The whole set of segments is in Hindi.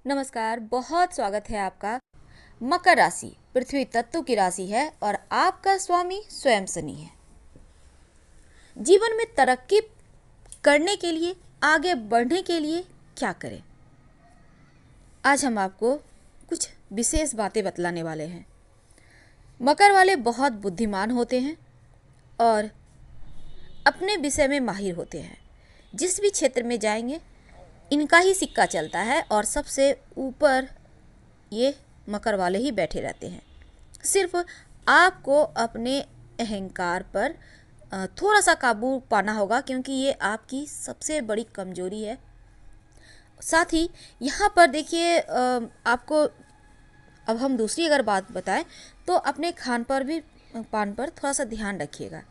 नमस्कार, बहुत स्वागत है आपका। मकर राशि पृथ्वी तत्व की राशि है और आपका स्वामी स्वयं शनि है। जीवन में तरक्की करने के लिए, आगे बढ़ने के लिए क्या करें? आज हम आपको कुछ विशेष बातें बतलाने वाले हैं। मकर वाले बहुत बुद्धिमान होते हैं और अपने विषय में माहिर होते हैं। जिस भी क्षेत्र में जाएंगे इनका ही सिक्का चलता है और सबसे ऊपर ये मकर वाले ही बैठे रहते हैं। सिर्फ आपको अपने अहंकार पर थोड़ा सा काबू पाना होगा, क्योंकि ये आपकी सबसे बड़ी कमजोरी है। साथ ही यहाँ पर देखिए, आपको अब हम दूसरी अगर बात बताएं तो अपने खान पान पर थोड़ा सा ध्यान रखिएगा।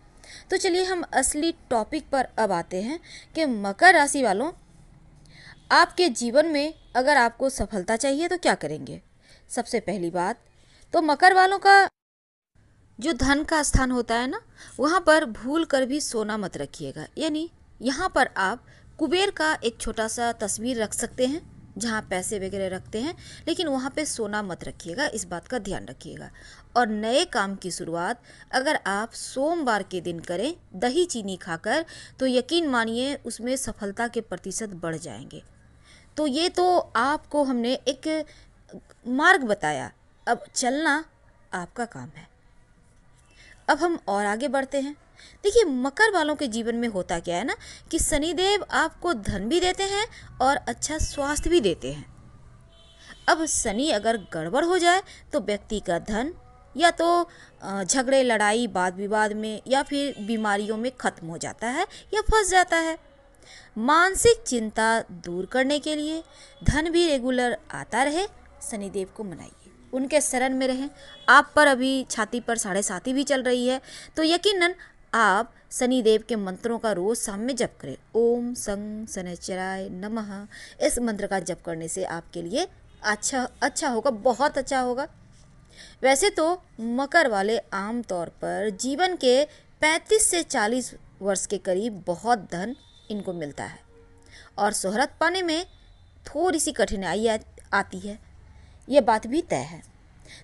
तो चलिए हम असली टॉपिक पर अब आते हैं कि मकर राशि वालों, आपके जीवन में अगर आपको सफलता चाहिए तो क्या करेंगे। सबसे पहली बात तो मकर वालों का जो धन का स्थान होता है ना, वहाँ पर भूल कर भी सोना मत रखिएगा। यानी यहाँ पर आप कुबेर का एक छोटा सा तस्वीर रख सकते हैं जहाँ पैसे वगैरह रखते हैं, लेकिन वहाँ पे सोना मत रखिएगा, इस बात का ध्यान रखिएगा। और नए काम की शुरुआत अगर आप सोमवार के दिन करें दही चीनी खाकर, तो यकीन मानिए उसमें सफलता के प्रतिशत बढ़ जाएंगे। तो ये तो आपको हमने एक मार्ग बताया, अब चलना आपका काम है। अब हम और आगे बढ़ते हैं। देखिए, मकर वालों के जीवन में होता क्या है ना कि शनिदेव आपको धन भी देते हैं और अच्छा स्वास्थ्य भी देते हैं। अब शनि अगर गड़बड़ हो जाए तो व्यक्ति का धन या तो झगड़े लड़ाई वाद विवाद में या फिर बीमारियों में खत्म हो जाता है या फंस जाता है। मानसिक चिंता दूर करने के लिए धन भी रेगुलर आता रहे, शनिदेव को मनाइए, उनके शरण में रहें। आप पर अभी छाती पर 7.5 भी चल रही है, तो यकीनन आप शनिदेव के मंत्रों का रोज शाम में जप करें। ओम सं शनिश्चराय नमः, इस मंत्र का जप करने से आपके लिए अच्छा होगा, बहुत अच्छा होगा। वैसे तो मकर वाले आम तौर पर जीवन के 35 से 40 वर्ष के करीब बहुत धन इनको मिलता है और शोहरत पाने में थोड़ी सी कठिनाई आती है, ये बात भी तय है।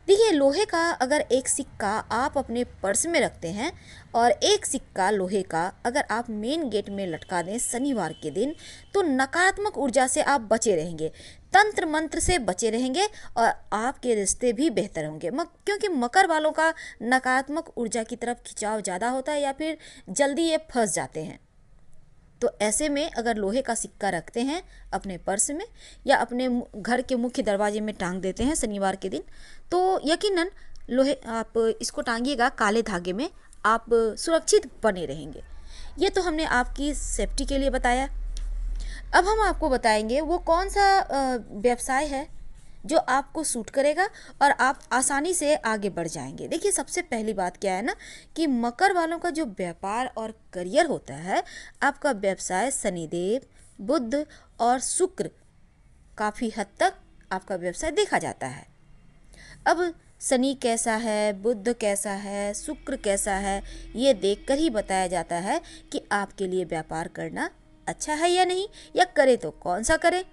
देखिए, लोहे का अगर एक सिक्का आप अपने पर्स में रखते हैं और एक सिक्का लोहे का अगर आप मेन गेट में लटका दें शनिवार के दिन, तो नकारात्मक ऊर्जा से आप बचे रहेंगे, तंत्र मंत्र से बचे रहेंगे और आपके रिश्ते भी बेहतर होंगे। क्योंकि मकर वालों का नकारात्मक ऊर्जा की तरफ खिंचाव ज़्यादा होता है या फिर जल्दी ये फंस जाते हैं। तो ऐसे में अगर लोहे का सिक्का रखते हैं अपने पर्स में या अपने घर के मुख्य दरवाजे में टांग देते हैं शनिवार के दिन, तो यकीनन लोहे आप इसको टांगिएगा काले धागे में, आप सुरक्षित बने रहेंगे। ये तो हमने आपकी सेफ्टी के लिए बताया। अब हम आपको बताएंगे वो कौन सा व्यवसाय है जो आपको सूट करेगा और आप आसानी से आगे बढ़ जाएंगे। देखिए, सबसे पहली बात क्या है ना कि मकर वालों का जो व्यापार और करियर होता है, आपका व्यवसाय शनिदेव, बुध और शुक्र काफ़ी हद तक आपका व्यवसाय देखा जाता है। अब शनि कैसा है, बुध कैसा है, शुक्र कैसा है, ये देखकर ही बताया जाता है कि आपके लिए व्यापार करना अच्छा है या नहीं, या करें तो कौन सा करें।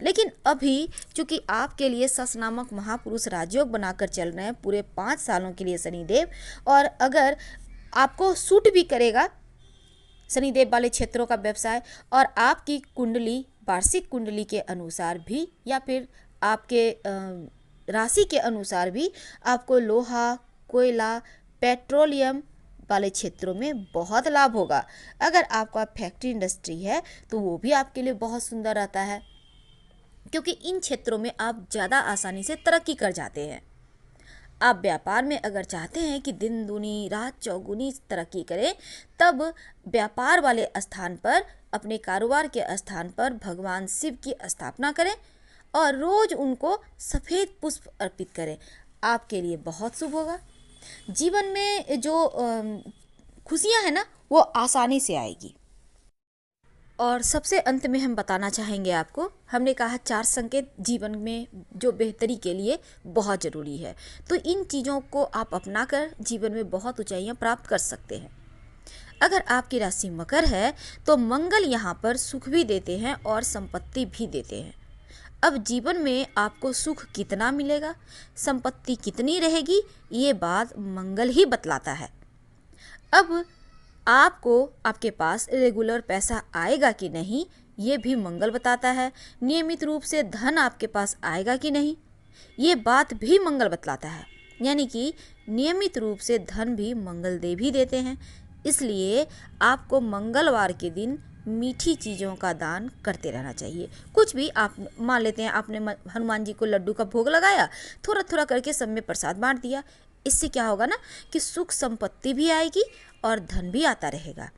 लेकिन अभी चूंकि आपके लिए सस नामक महापुरुष राजयोग बनाकर चल रहे हैं पूरे 5 सालों के लिए शनिदेव, और अगर आपको सूट भी करेगा शनिदेव वाले क्षेत्रों का व्यवसाय और आपकी कुंडली, वार्षिक कुंडली के अनुसार भी या फिर आपके राशि के अनुसार भी आपको लोहा, कोयला, पेट्रोलियम वाले क्षेत्रों में बहुत लाभ होगा। अगर आपका फैक्ट्री इंडस्ट्री है तो वो भी आपके लिए बहुत सुंदर रहता है, क्योंकि इन क्षेत्रों में आप ज़्यादा आसानी से तरक्की कर जाते हैं। आप व्यापार में अगर चाहते हैं कि दिन दूनी रात चौगुनी तरक्की करें, तब व्यापार वाले स्थान पर, अपने कारोबार के स्थान पर भगवान शिव की स्थापना करें और रोज उनको सफ़ेद पुष्प अर्पित करें, आपके लिए बहुत शुभ होगा। जीवन में जो खुशियां हैं ना, वो आसानी से आएगी। और सबसे अंत में हम बताना चाहेंगे आपको, हमने कहा 4 संकेत जीवन में जो बेहतरी के लिए बहुत ज़रूरी है, तो इन चीज़ों को आप अपनाकर जीवन में बहुत ऊंचाइयां प्राप्त कर सकते हैं। अगर आपकी राशि मकर है तो मंगल यहाँ पर सुख भी देते हैं और संपत्ति भी देते हैं। अब जीवन में आपको सुख कितना मिलेगा, संपत्ति कितनी रहेगी, ये बात मंगल ही बतलाता है। अब आपको आपके पास रेगुलर पैसा आएगा कि नहीं, ये भी मंगल बताता है। नियमित रूप से धन आपके पास आएगा कि नहीं, ये बात भी मंगल बतलाता है। यानी कि नियमित रूप से धन भी मंगल देव ही देते हैं। इसलिए आपको मंगलवार के दिन मीठी चीज़ों का दान करते रहना चाहिए। कुछ भी, आप मान लेते हैं आपने हनुमान जी को लड्डू का भोग लगाया, थोड़ा थोड़ा करके सब में प्रसाद बांट दिया। इससे क्या होगा ना कि सुख संपत्ति भी आएगी और धन भी आता रहेगा।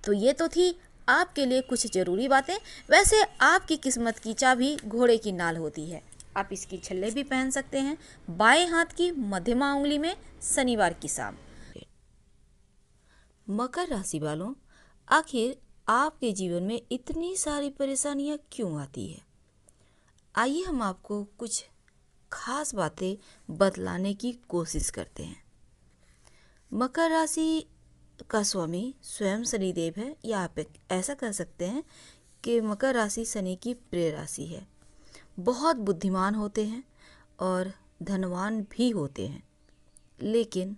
तो ये तो थी आपके लिए कुछ ज़रूरी बातें। वैसे आपकी किस्मत की चाबी घोड़े की नाल होती है। आप इसकी छल्ले भी पहन सकते हैं बाएं हाथ की मध्यमा उंगली में शनिवार की शाम। मकर राशि वालों, आखिर आपके जीवन में इतनी सारी परेशानियां क्यों आती है? आइए हम आपको कुछ खास बातें बतलाने की कोशिश करते हैं। मकर राशि का स्वामी स्वयं शनिदेव है, या आप ऐसा कह सकते हैं कि मकर राशि शनि की प्रिय राशि है। बहुत बुद्धिमान होते हैं और धनवान भी होते हैं, लेकिन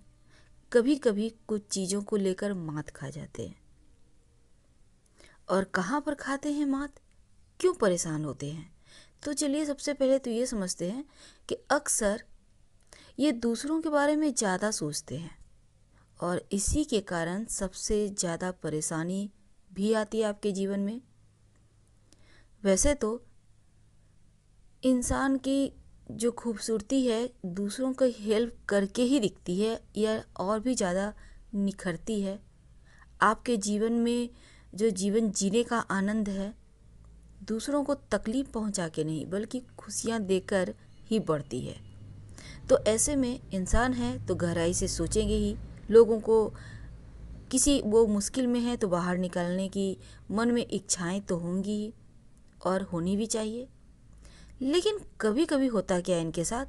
कभी कभी कुछ चीज़ों को लेकर मात खा जाते हैं। और कहाँ पर खाते हैं मात, क्यों परेशान होते हैं? तो चलिए सबसे पहले तो ये समझते हैं कि अक्सर ये दूसरों के बारे में ज़्यादा सोचते हैं और इसी के कारण सबसे ज़्यादा परेशानी भी आती है आपके जीवन में। वैसे तो इंसान की जो खूबसूरती है दूसरों को हेल्प करके ही दिखती है, या और भी ज़्यादा निखरती है। आपके जीवन में जो जीवन जीने का आनंद है दूसरों को तकलीफ पहुंचा के नहीं बल्कि खुशियां देकर ही बढ़ती है। तो ऐसे में इंसान है तो गहराई से सोचेंगे ही, लोगों को किसी वो मुश्किल में है तो बाहर निकालने की मन में इच्छाएं तो होंगी ही और होनी भी चाहिए। लेकिन कभी कभी होता क्या है इनके साथ,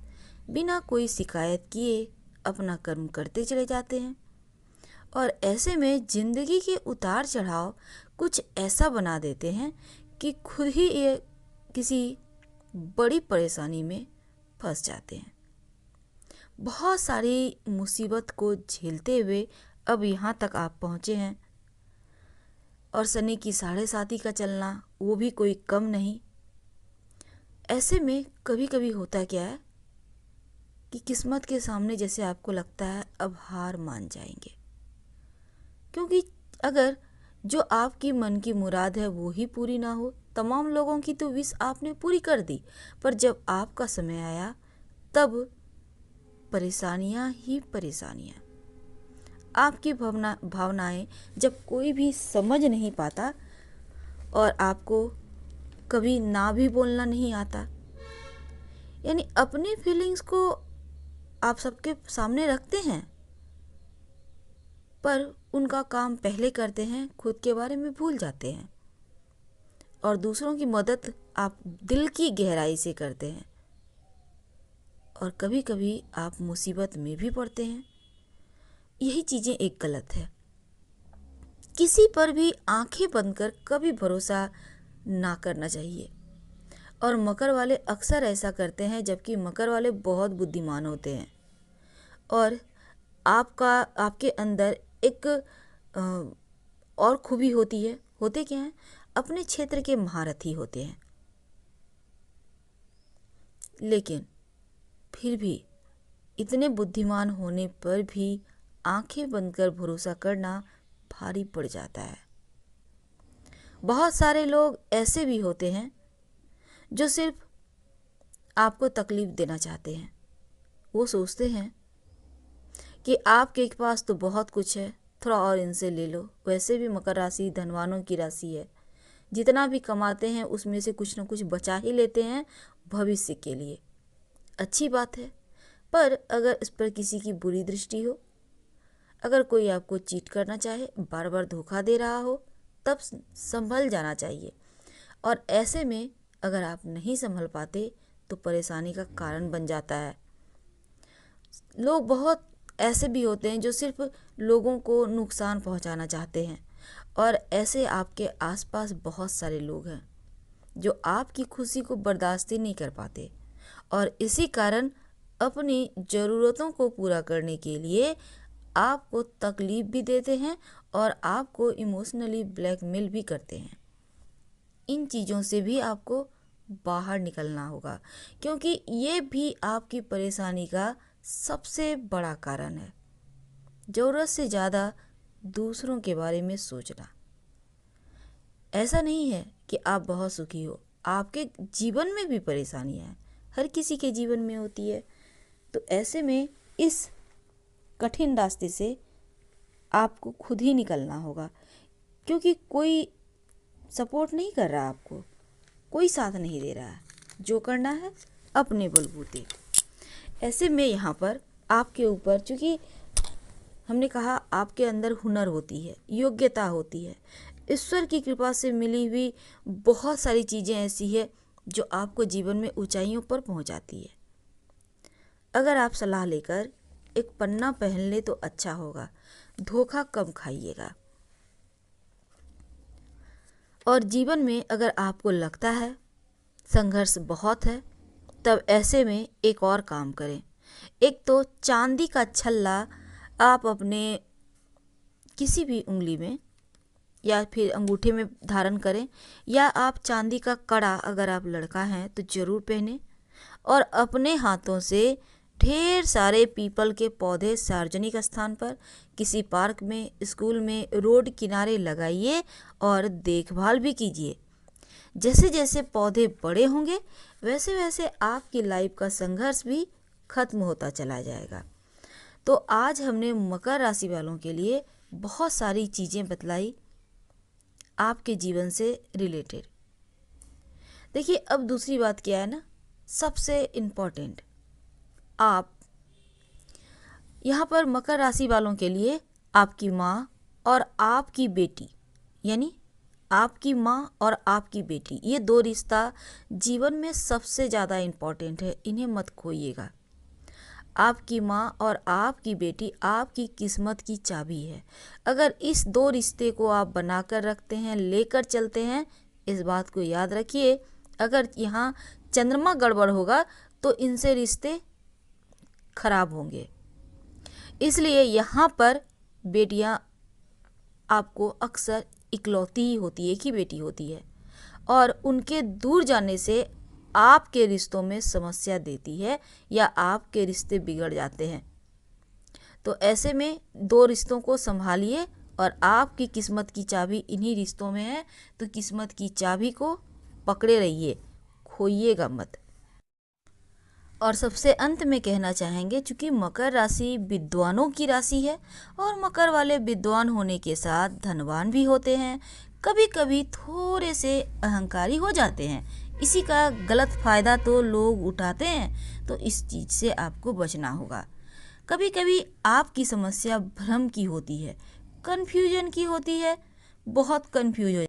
बिना कोई शिकायत किए अपना कर्म करते चले जाते हैं और ऐसे में जिंदगी के उतार चढ़ाव कुछ ऐसा बना देते हैं कि खुद ही ये किसी बड़ी परेशानी में फंस जाते हैं। बहुत सारी मुसीबत को झेलते हुए अब यहाँ तक आप पहुँचे हैं और शनि की 7.5 का चलना वो भी कोई कम नहीं। ऐसे में कभी कभी होता क्या है कि किस्मत के सामने जैसे आपको लगता है अब हार मान जाएंगे, क्योंकि अगर जो आपकी मन की मुराद है वो ही पूरी ना हो। तमाम लोगों की तो विश आपने पूरी कर दी, पर जब आपका समय आया तब परेशानियां ही परेशानियां। आपकी भावनाएं जब कोई भी समझ नहीं पाता और आपको कभी ना भी बोलना नहीं आता, यानी अपनी फीलिंग्स को आप सबके सामने रखते हैं पर उनका काम पहले करते हैं, खुद के बारे में भूल जाते हैं और दूसरों की मदद आप दिल की गहराई से करते हैं और कभी कभी आप मुसीबत में भी पड़ते हैं। यही चीज़ें एक गलत है। किसी पर भी आंखें बंद कर कभी भरोसा ना करना चाहिए और मकर वाले अक्सर ऐसा करते हैं, जबकि मकर वाले बहुत बुद्धिमान होते हैं और आपके अंदर एक और खूबी होती है। होते क्या हैं, अपने क्षेत्र के महारथी होते हैं, लेकिन फिर भी इतने बुद्धिमान होने पर भी आंखें बंद कर भरोसा करना भारी पड़ जाता है। बहुत सारे लोग ऐसे भी होते हैं जो सिर्फ आपको तकलीफ देना चाहते हैं। वो सोचते हैं कि आपके पास तो बहुत कुछ है, थोड़ा और इनसे ले लो। वैसे भी मकर राशि धनवानों की राशि है, जितना भी कमाते हैं उसमें से कुछ न कुछ बचा ही लेते हैं भविष्य के लिए। अच्छी बात है, पर अगर इस पर किसी की बुरी दृष्टि हो, अगर कोई आपको चीट करना चाहे, बार बार धोखा दे रहा हो, तब संभल जाना चाहिए। और ऐसे में अगर आप नहीं संभल पाते तो परेशानी का कारण बन जाता है। लोग बहुत ऐसे भी होते हैं जो सिर्फ लोगों को नुकसान पहुंचाना चाहते हैं और ऐसे आपके आसपास बहुत सारे लोग हैं। जो आपकी खुशी को बर्दाश्त ही नहीं कर पाते और इसी कारण अपनी ज़रूरतों को पूरा करने के लिए आपको तकलीफ भी देते हैं और आपको इमोशनली ब्लैकमेल भी करते हैं। इन चीज़ों से भी आपको बाहर निकलना होगा, क्योंकि ये भी आपकी परेशानी का सबसे बड़ा कारण है। ज़रूरत से ज़्यादा दूसरों के बारे में सोचना। ऐसा नहीं है कि आप बहुत सुखी हो, आपके जीवन में भी परेशानियां हैं, हर किसी के जीवन में होती है। तो ऐसे में इस कठिन रास्ते से आपको खुद ही निकलना होगा, क्योंकि कोई सपोर्ट नहीं कर रहा, आपको कोई साथ नहीं दे रहा है। जो करना है अपने बलबूते। ऐसे में यहाँ पर आपके ऊपर, चूँकि हमने कहा आपके अंदर हुनर होती है, योग्यता होती है, ईश्वर की कृपा से मिली हुई बहुत सारी चीज़ें ऐसी है जो आपको जीवन में ऊंचाइयों पर पहुंचाती है। अगर आप सलाह लेकर एक पन्ना पहन ले तो अच्छा होगा, धोखा कम खाइएगा। और जीवन में अगर आपको लगता है संघर्ष बहुत है, तब ऐसे में एक और काम करें। एक तो चांदी का छल्ला आप अपने किसी भी उंगली में या फिर अंगूठे में धारण करें, या आप चांदी का कड़ा अगर आप लड़का हैं तो ज़रूर पहने, और अपने हाथों से ढेर सारे पीपल के पौधे सार्वजनिक स्थान पर, किसी पार्क में, स्कूल में, रोड किनारे लगाइए और देखभाल भी कीजिए। जैसे जैसे पौधे बड़े होंगे वैसे वैसे आपकी लाइफ का संघर्ष भी खत्म होता चला जाएगा। तो आज हमने मकर राशि वालों के लिए बहुत सारी चीज़ें बतलाई आपके जीवन से रिलेटेड। देखिए, अब दूसरी बात क्या है ना, सबसे इम्पोर्टेंट, आप यहाँ पर मकर राशि वालों के लिए आपकी माँ और आपकी बेटी, यानी आपकी माँ और आपकी बेटी, ये दो रिश्ता जीवन में सबसे ज़्यादा इम्पोर्टेंट है, इन्हें मत खोइएगा। आपकी माँ और आपकी बेटी आपकी किस्मत की चाबी है। अगर इस दो रिश्ते को आप बनाकर रखते हैं, लेकर चलते हैं, इस बात को याद रखिए, अगर यहाँ चंद्रमा गड़बड़ होगा तो इनसे रिश्ते खराब होंगे। इसलिए यहाँ पर बेटियाँ आपको अक्सर इकलौती ही होती है, एक ही बेटी होती है, और उनके दूर जाने से आपके रिश्तों में समस्या देती है या आपके रिश्ते बिगड़ जाते हैं। तो ऐसे में दो रिश्तों को संभालिए, और आपकी किस्मत की चाबी इन्हीं रिश्तों में है, तो किस्मत की चाबी को पकड़े रहिए, खोइएगा मत। और सबसे अंत में कहना चाहेंगे, चूँकि मकर राशि विद्वानों की राशि है और मकर वाले विद्वान होने के साथ धनवान भी होते हैं, कभी कभी थोड़े से अहंकारी हो जाते हैं, इसी का गलत फ़ायदा तो लोग उठाते हैं। तो इस चीज़ से आपको बचना होगा। कभी कभी आपकी समस्या भ्रम की होती है, कन्फ्यूजन की होती है, बहुत कन्फ्यूज हो